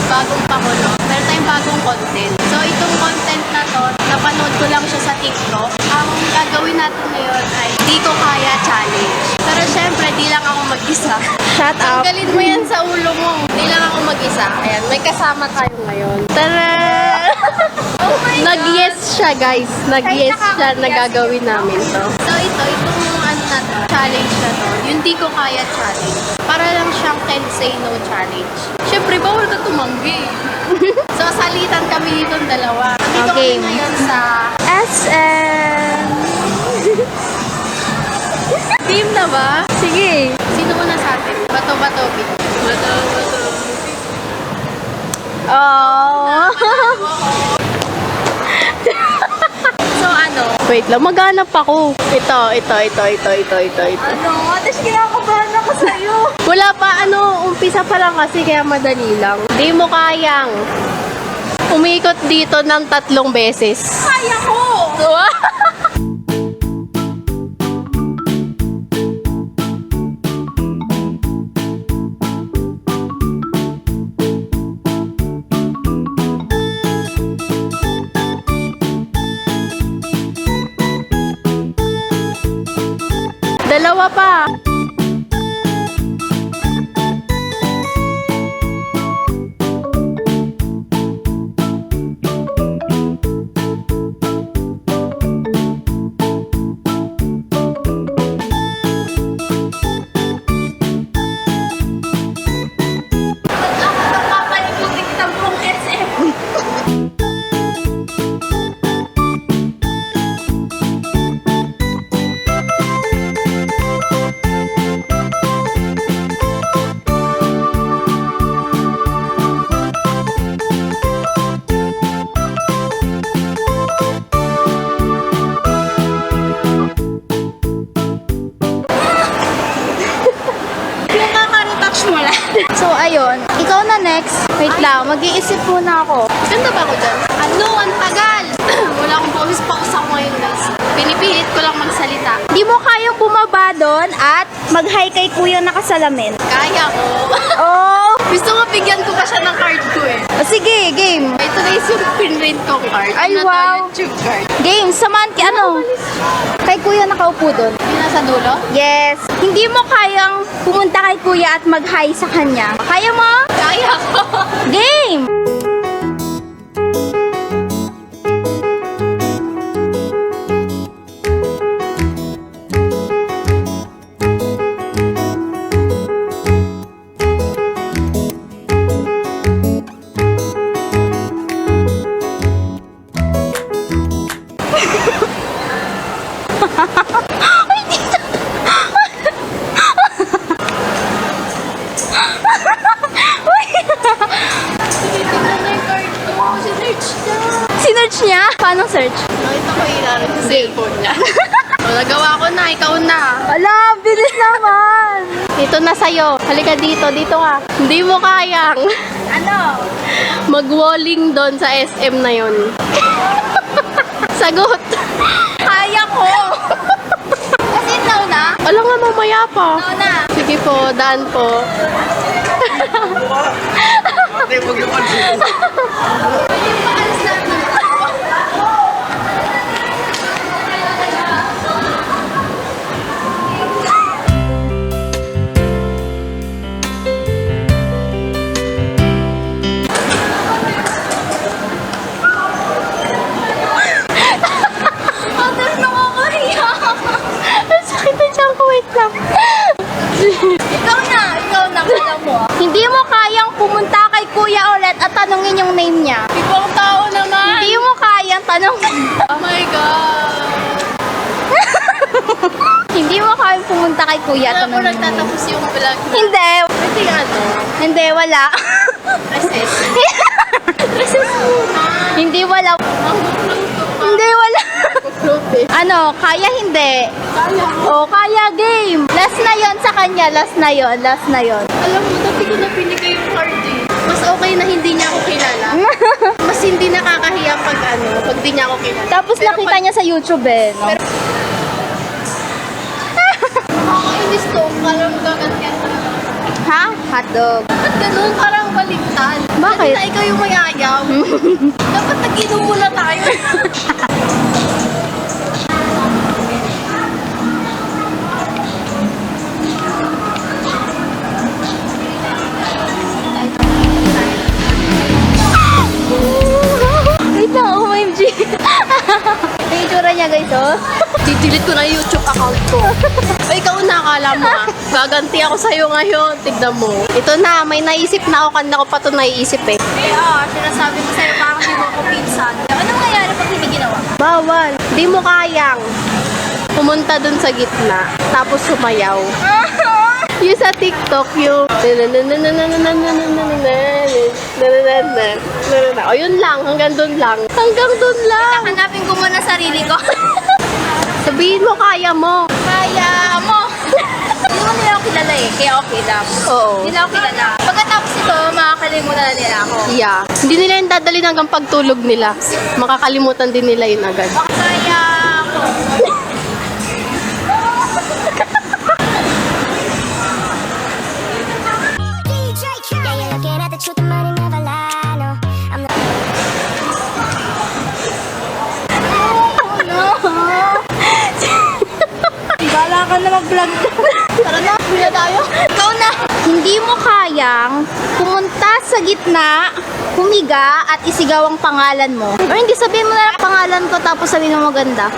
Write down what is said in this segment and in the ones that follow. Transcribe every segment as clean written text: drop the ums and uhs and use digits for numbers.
Bagong pakulo. Meron tayong bagong content. So, itong content na to, napanood ko lang siya sa TikTok. Ang gagawin natin ngayon ay Di Ko Kaya Challenge. Pero syempre, di lang ako mag-isa. Shut up. Tanggalin mo yan sa ulo mo. Di lang ako mag-isa. Ayan, may kasama tayo ngayon. Tara! Oh my God! Nag-yes siya, guys. Nag-yes siya na gagawin namin to. So, itong ano na to, challenge na to, yung Di Ko Kaya Challenge. Para lang siyang Can't Say No Challenge. Syempre, bawal ka tumanggi. So, salitan kami dito dalawa. Nandito Okay. kami ngayon sa SM! team na ba? Sige. Sino muna sa atin? Bato-bato. Bato-bato. Oh! So, ano? Wait lang, maghanap ako. Ito. Ano? Atas kinakabahan ako sa'yo. Wala pa, umpisa pa lang kasi kaya madali lang. Di mo kayang umikot dito ng 3 beses. Kaya ko! Dalawa pa. So, ayun. Ikaw na next. Wait lang, mag-iisip muna ako. Ganda ba ako dyan? Ano? Ang tagal! Wala akong boses pa ako ngayon, guys. Pinipilit ko lang magsalita. Di mo kayang bumaba doon at mag-hi kay kuya nakasalamin. Kaya ko. Oh! Gusto nga bigyan ko pa siya ng card ko eh. Sige, game. Ito guys yung pinrint ko card. Ay, Ano to, wow. YouTube card. Game, samahan ki kay kuya nakaupo doon. Yung nasa dulo? Yes. Hindi mo kayang pumunta kay kuya at mag-hi sa kanya. Kaya mo? Kaya ko. Game! Tinitignan na yung card ko. Sinearch niya. Sinearch niya? Paano search? Nakita ko ilalim sa cellphone niya. O, nagawa ko na. Ikaw na. Ala, bilis naman! Ito na sa'yo. Halika dito, dito ka. Hindi mo kayang Ano? mag-walling doon sa SM na yon. Sagot! Kaya ko. Kasi ikaw na. Alam nga, mamaya pa. Ikaw na. Sige po, daan po. Paalis natin. Atas nakakahiya. Ang sakit na dyan ko, wait lang. Ikaw na. Kala mo ah. Hindi mo kayang pumunta kay kuya ulit at tanungin yung name niya. Ibang tao naman. Hindi mo kayang tanongin. Oh my God. Hindi mo kayang pumunta kay kuya at Alam mo, tanungin. nagtatapos yung vlog. Hindi. Pwede ano? Hindi, wala. Recess. Recess muna. Hindi, wala. Ang gulo ko pa. Hindi, wala. fruit eh. Ano, kaya hindi? Kaya mo. O, kaya game. Last na yon sa kanya, last na yon. Alam mo, dati ko na binigay yung card eh. Mas okay na hindi niya ako kilala. Mas hindi nakakahiya pag di niya ako kilala. Tapos Pero nakita niya sa YouTube eh, no? Pero- Nakakainis to, parang gaganyan talaga. Ha? Hotdog. Ba't ganun? Parang baligtad. Bakit? Kanina ikaw yung may ayaw. Dapat nag-inom muna tayo. Wait lang, OMG. May itsura niya guys, oh. Didelete ko na yung YouTube account ko. Ay, ikaw na, akala mo ah. Gaganti ako sa'yo ngayon. Tignan mo. Ito na, may naisip na ako. Kanina ko pa ito naiisip eh. Sinasabi ko sa'yo parang hindi mo ako pinsan. Ano nangyayari pag hindi ginawa? Bawal. Di mo kayang pumunta dun sa gitna. Tapos sumayaw. Yung sa TikTok, yung o yun lang, hanggang dun lang. Hanggang dun lang. Hanapin ko muna sarili ko. Sabihin mo, kaya mo. Kaya mo. Hindi mo nila ako kilala eh, kaya okay lang. Oo. Hindi nila ako kilala. Pagkatapos ito, makakalimutan na nila ako. Yeah. Hindi nila yung dadalhin hanggang pagtulog nila. Makakalimutan din nila yun agad. Kaya ako. Yeah, you're looking at the truth, the money never lie. No, I'm not. Bala ka na mag-vlog. Tara na, kuya tayo. Ikaw na. Hindi mo kayang pumunta sa gitna, humiga at isigaw ang pangalan mo. Or hindi sabihin mo na lang pangalan ko tapos sabihin mo maganda.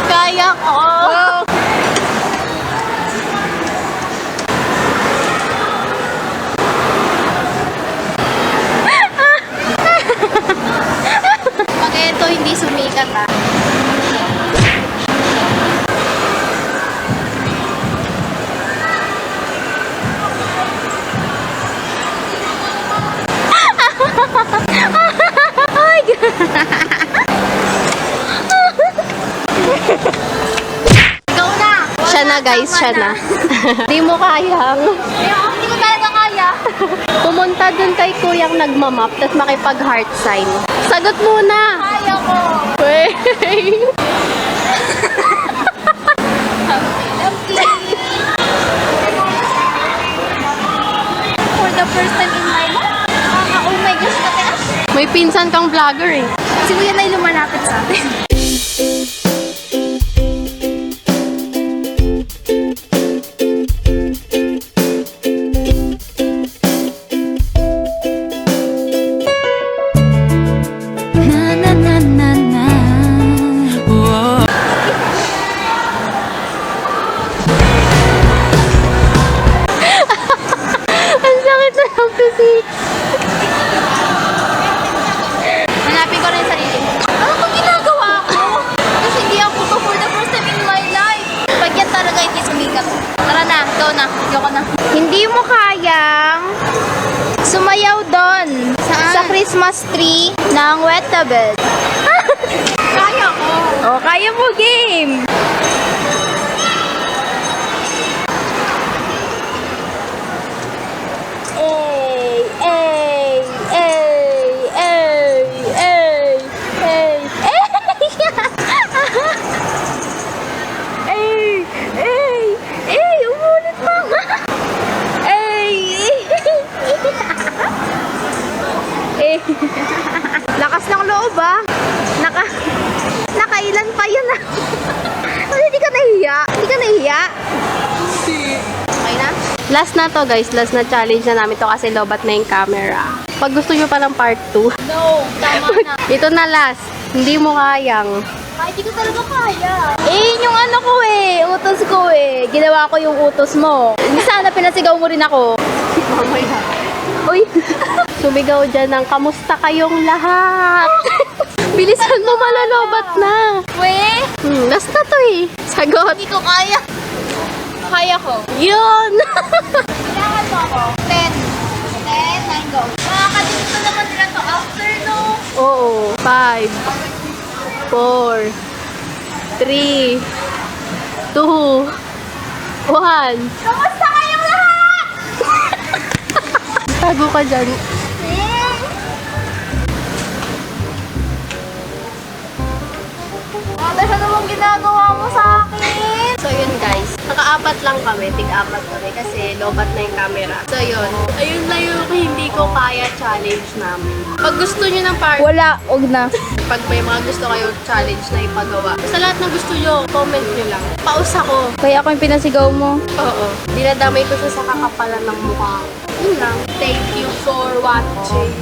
Kaya ko. Pag ito hindi sumikat ah. Ay, Ikaw na. Siya na guys, siya na. Di mo kayang hindi ko talaga kaya. pumunta dun kay kuyang nagmamap tapos makipag heart sign. Sagot muna. Kaya ko. Wait. For the first time in my life. Oh my gosh, kataas. May pinsan kang vlogger eh. Si Kuya na yung lumalapit sa atin. Ang sakit na ng pisik. Hanapin ko rin yung sarili ko. Ano itong ginagawa ko? Kasi hindi ako to for the first time in my life. Pag yan talaga hindi sumikat. Tara na, ikaw na. Ikaw na. Hindi mo kayang sumayaw doon sa Christmas tree ng Wetabed. Kaya ko. Oh, kaya mo game. Ey, ey, ey, ey, ey, ey, ey, ey, ey, umulit mo nga. Ey, ey. Lakas ng loob ah. Nakailan pa yun ah. Ano, hindi ka nahiya? Hindi ka nahiya? Okay na? Last na to guys, last na challenge na namin to kasi lobat na yung camera. Pag gusto nyo pa ng part 2, No, tama na. ito na last. Hindi mo kayang. Ay, hindi ko talaga kaya. Eh, yung ano ko eh, utos ko eh. Ginawa ko yung utos mo. Hindi sana pinasigaw mo rin ako. Mamaya. Uy, sumigaw dyan ng kamusta kayong lahat. Bilisan mo, malalobat na. We, Last na to eh. Sagot. hindi ko kaya. Kaya ko. Yun. Kailangan mo ako. 10. 9 go. Makakalimutan naman nila to after no. Oo. 5, 4, 3, 2, 1. Kamusta kayong lahat? Tago ka dyan. Ate, ano namang ginagawa mo sa akin? So yun guys, naka-apat lang kami, tig-apat kami kasi lobat na yung camera. So yun, ayun na yung hindi ko kaya challenge namin. Pag gusto nyo ng part, Wala, huwag na. pag may mga gusto kayo challenge na ipagawa, sa lahat ng gusto nyo, comment nyo lang. Paus ako. Kaya ako yung pinasigaw mo. Oo. Dinadamay ko siya sa kakapalan ng mukha. Yun lang. Thank you for watching.